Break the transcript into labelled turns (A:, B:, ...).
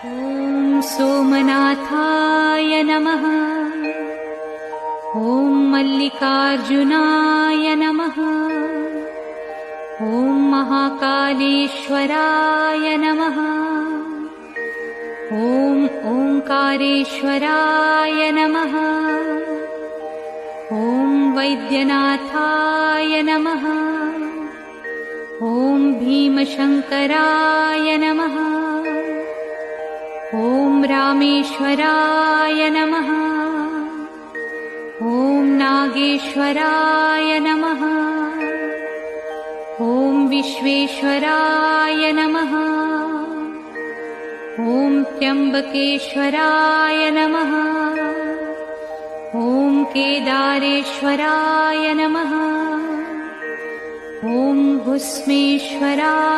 A: ॐ सोमनाथाय नमः। ॐ मल्लिकार्जुनाय नमः। ॐ महाकालेश्वराय नमः। ॐ ओंकारेश्वराय नमः। ॐ वैद्यनाथाय नमः। ॐ भीमशंकराय नमः। ॐ रामेश्वराय नमः। ॐ नागेश्वराय नमः। ॐ विश्वेश्वराय नमः। ॐ त्र्यंबकेश्वराय नमः। ॐ केदारेश्वराय नमः। ॐ भुस्मेश्वराय